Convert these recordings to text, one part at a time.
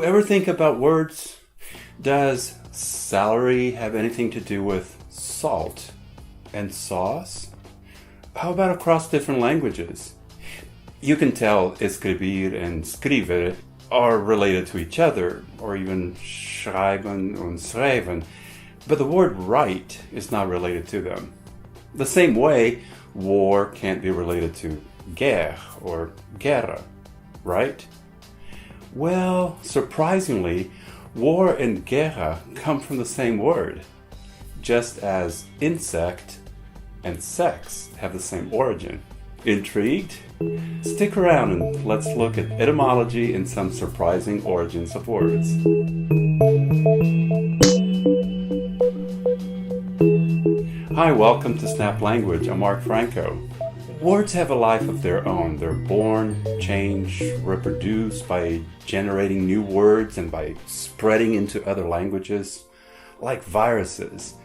Ever think about words? Does salary have anything to do with salt and sauce? How about across different languages? You can tell escribir and skriver are related to each other, or even schreiben und schrijven, but the word write is not related to them. The same way, war can't be related to guerre or guerra, right? Well, surprisingly, war and guerra come from the same word, just as insect and sex have the same origin. Intrigued? Stick around and let's look at etymology and some surprising origins of words. Hi, welcome to Snap Language. I'm Mark Franco. Words have a life of their own. They're born, change, reproduce by generating new words and by spreading into other languages, like viruses.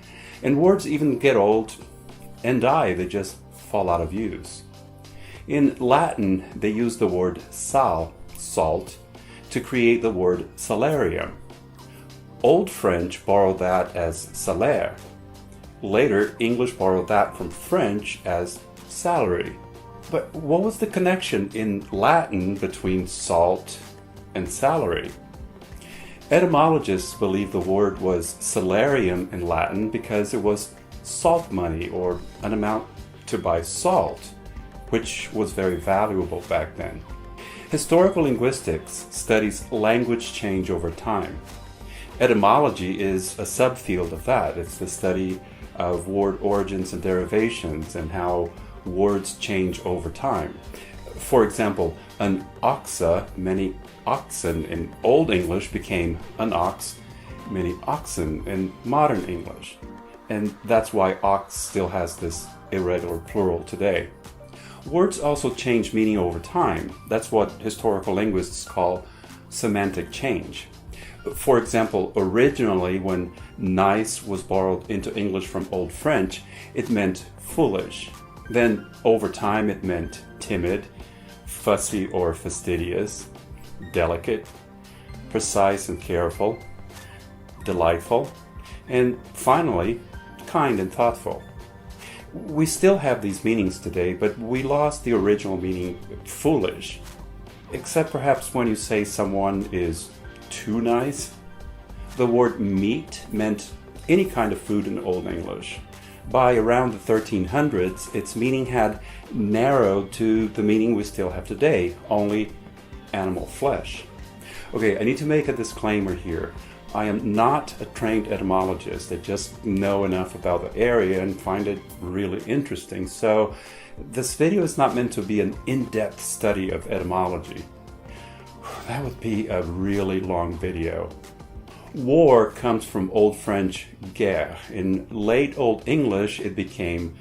And words even get old and die. They just fall out of use. In Latin, they use the word sal, salt, to create the word salarium. Old French borrowed that as salaire. Later, English borrowed that from French as salary. But what was the connection in Latin between salt and salary? Etymologists believe the word was salarium in Latin because it was salt money, or an amount to buy salt, which was very valuable back then. Historical linguistics studies language change over time. Etymology is a subfield of that. It's the study of word origins and derivations and how words change over time. For example, an oxa, many oxen in Old English, became an ox, many oxen in modern English. And that's why ox still has this irregular plural today. Words also change meaning over time. That's what historical linguists call semantic change. For example, originally when nice was borrowed into English from Old French, it meant foolish. Then over time it meant timid, fussy or fastidious, delicate, precise and careful, delightful, and finally, kind and thoughtful. We still have these meanings today, but we lost the original meaning, foolish. Except perhaps when you say someone is too nice. The word meat meant any kind of food in Old English. By around the 1300s, its meaning had narrowed to the meaning we still have today, only animal flesh. Okay, I need to make a disclaimer here. I am not a trained etymologist. I just know enough about the area and find it really interesting. So this video is not meant to be an in-depth study of etymology. That would be a really long video. War comes from Old French guerre. In late Old English, it became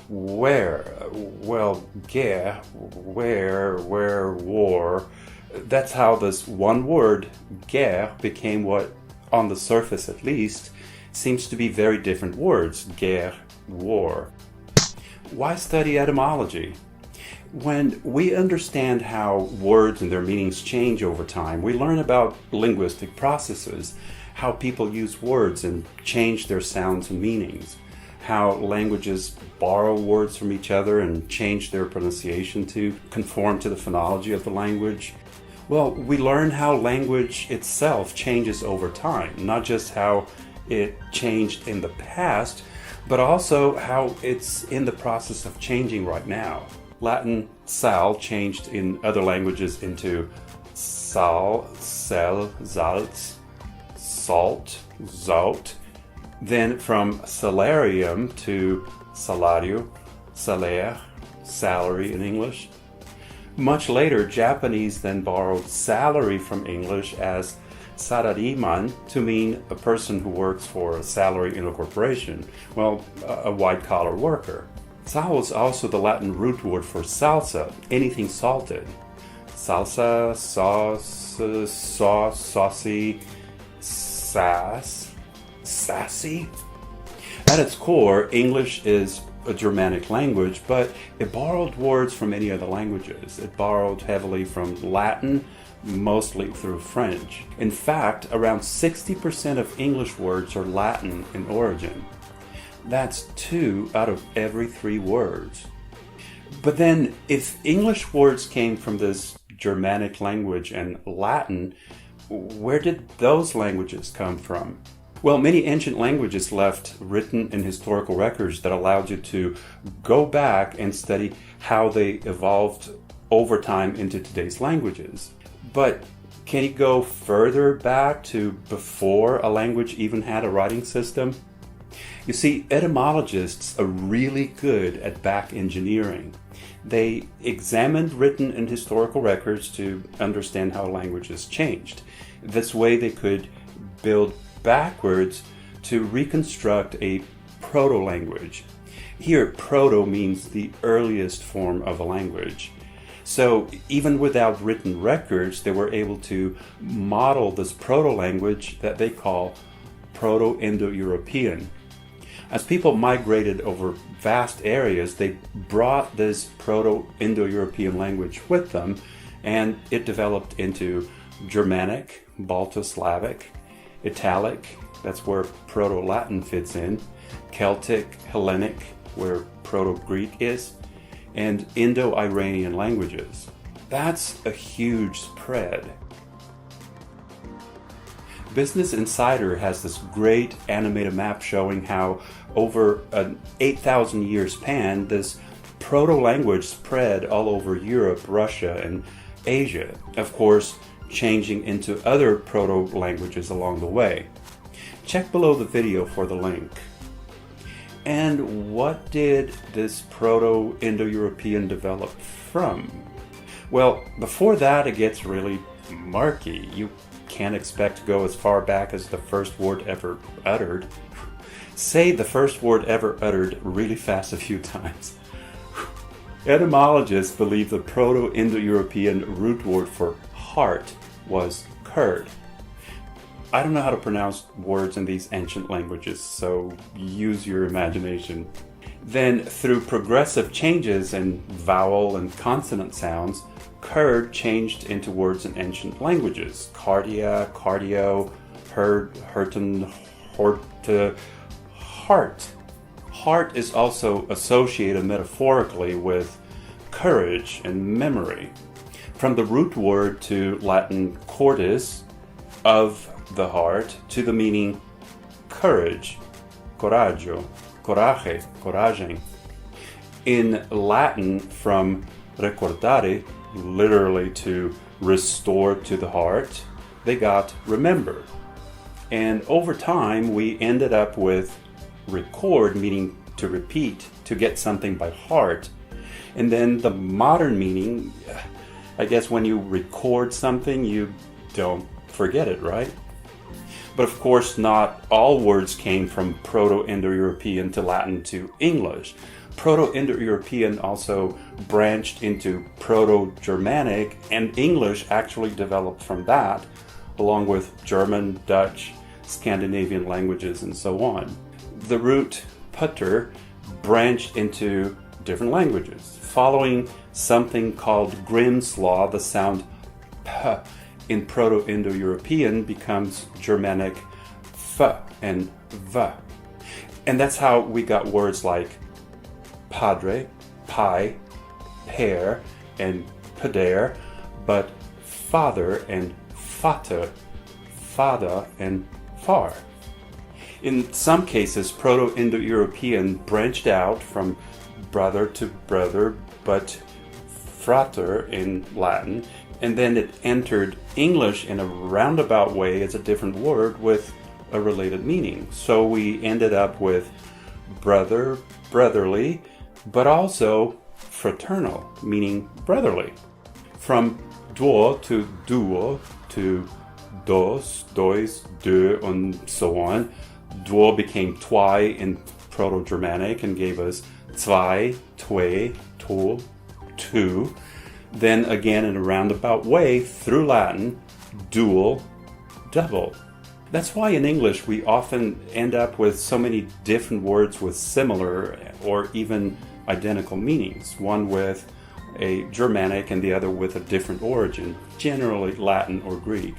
where. Well, guerre, where, war. That's how this one word, guerre, became what, on the surface at least, seems to be very different words. Guerre, war. Why study etymology? When we understand how words and their meanings change over time, we learn about linguistic processes, how people use words and change their sounds and meanings, how languages borrow words from each other and change their pronunciation to conform to the phonology of the language. Well, we learn how language itself changes over time, not just how it changed in the past, but also how it's in the process of changing right now. Latin sal changed in other languages into sal, sel, salz, salt, zout. Then from salarium to salario, salaire, salary in English. Much later, Japanese then borrowed salary from English as sarariman to mean a person who works for a salary in a corporation. Well, a white-collar worker. Sal is also the Latin root word for salsa, anything salted. Salsa, sauce, saucy, sass, sassy. At its core, English is a Germanic language, but it borrowed words from many other languages. It borrowed heavily from Latin, mostly through French. In fact, around 60% of English words are Latin in origin. That's 2 out of every 3 words. But then, if English words came from this Germanic language and Latin, where did those languages come from? Well, many ancient languages left written and historical records that allowed you to go back and study how they evolved over time into today's languages. But can you go further back to before a language even had a writing system? You see, etymologists are really good at back engineering. They examined written and historical records to understand how languages changed. This way they could build backwards to reconstruct a proto-language. Here, proto means the earliest form of a language. So even without written records, they were able to model this proto-language that they call Proto-Indo-European. As people migrated over vast areas, they brought this Proto-Indo-European language with them, and it developed into Germanic, Balto-Slavic, Italic, that's where Proto-Latin fits in, Celtic, Hellenic, where Proto-Greek is, and Indo-Iranian languages. That's a huge spread. Business Insider has this great animated map showing how over an 8,000 year span, this proto-language spread all over Europe, Russia, and Asia, of course, changing into other proto-languages along the way. Check below the video for the link. And what did this Proto-Indo-European develop from? Well, before that it gets really murky. You can't expect to go as far back as the first word ever uttered. Say the first word ever uttered really fast a few times. Etymologists believe the Proto-Indo-European root word for heart was kurd. I don't know how to pronounce words in these ancient languages, so use your imagination. Then, through progressive changes in vowel and consonant sounds, kurd changed into words in ancient languages. Cardia, cardio, herd, herten, horta, heart. Heart is also associated metaphorically with courage and memory. From the root word to Latin cordis, of the heart, to the meaning courage, coraggio, coraje, coragem. In Latin, from recordare, literally to restore to the heart, they got remember. And over time, we ended up with record, meaning to repeat, to get something by heart. And then the modern meaning, I guess when you record something, you don't forget it, right? But of course, not all words came from Proto-Indo-European to Latin to English. Proto-Indo-European also branched into Proto-Germanic, and English actually developed from that, along with German, Dutch, Scandinavian languages, and so on. The root putter branched into different languages. Following something called Grimm's law, the sound p in Proto-Indo-European becomes Germanic f and v. And that's how we got words like padre, pi, per, and pader, but father and fata, fada and far. In some cases, Proto-Indo-European branched out from brother to brother, but frater in Latin, and then it entered English in a roundabout way as a different word with a related meaning. So we ended up with brother, brotherly, but also fraternal, meaning brotherly. From duo to duo to dos, dois, deux, and so on. Duo became twi in Proto-Germanic and gave us zwei, twee, to, two. Then again in a roundabout way through Latin, dual, double. That's why in English we often end up with so many different words with similar or even identical meanings. One with a Germanic and the other with a different origin, generally Latin or Greek.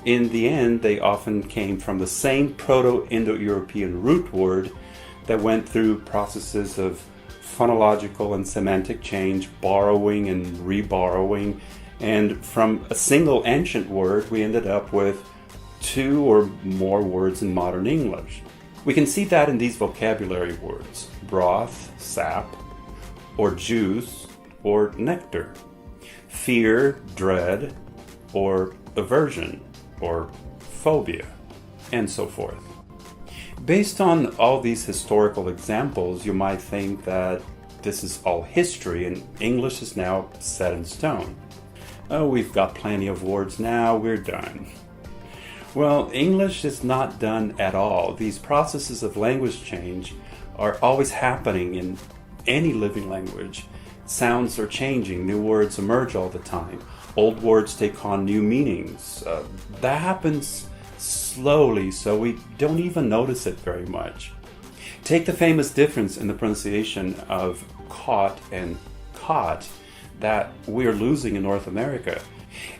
In the end, they often came from the same Proto-Indo-European root word that went through processes of phonological and semantic change, borrowing and reborrowing, and from a single ancient word we ended up with 2 or more words in modern English. We can see that in these vocabulary words: broth, sap, or juice, or nectar; fear, dread, or aversion, or phobia, and so forth. Based on all these historical examples, you might think that this is all history and English is now set in stone. Oh, we've got plenty of words now, we're done. Well, English is not done at all. These processes of language change are always happening in any living language. Sounds are changing, new words emerge all the time. Old words take on new meanings. That happens slowly, so we don't even notice it very much. Take the famous difference in the pronunciation of caught and caught that we're losing in North America.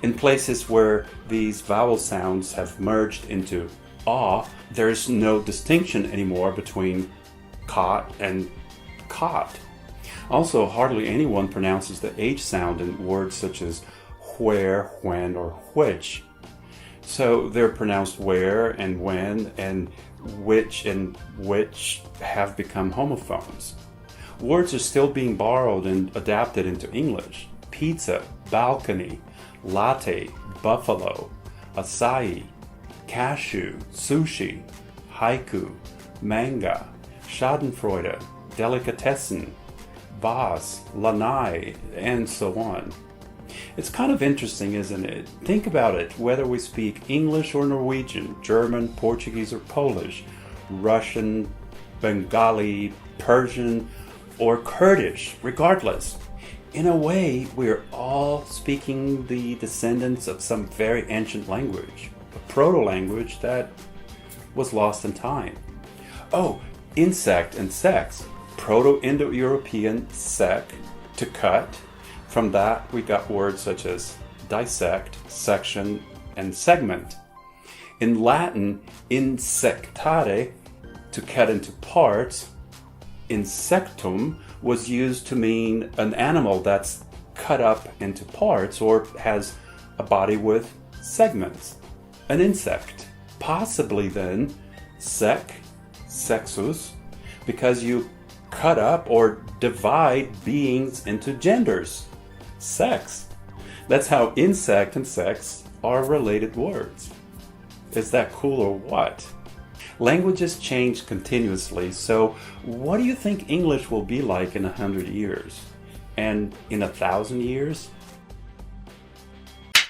In places where these vowel sounds have merged into aw, there's no distinction anymore between caught and caught. Also, hardly anyone pronounces the H sound in words such as where, when, or which. So they're pronounced where and when, and which and which have become homophones. Words are still being borrowed and adapted into English. Pizza, balcony, latte, buffalo, acai, cashew, sushi, haiku, manga, schadenfreude, delicatessen, Vase, lanai, and so on. It's kind of interesting, isn't it? Think about it, whether we speak English or Norwegian, German, Portuguese or Polish, Russian, Bengali, Persian, or Kurdish, regardless. In a way, we're all speaking the descendants of some very ancient language, a proto-language that was lost in time. Oh, insect and sex. Proto-Indo-European sec, to cut. From that we got words such as dissect, section, and segment. In Latin, insectare, to cut into parts. Insectum was used to mean an animal that's cut up into parts or has a body with segments. An insect. Possibly then sexus, because you cut up or divide beings into genders. Sex. That's how insect and sex are related words. Is that cool or what? Languages change continuously, so what do you think English will be like in 100 years? And in 1,000 years?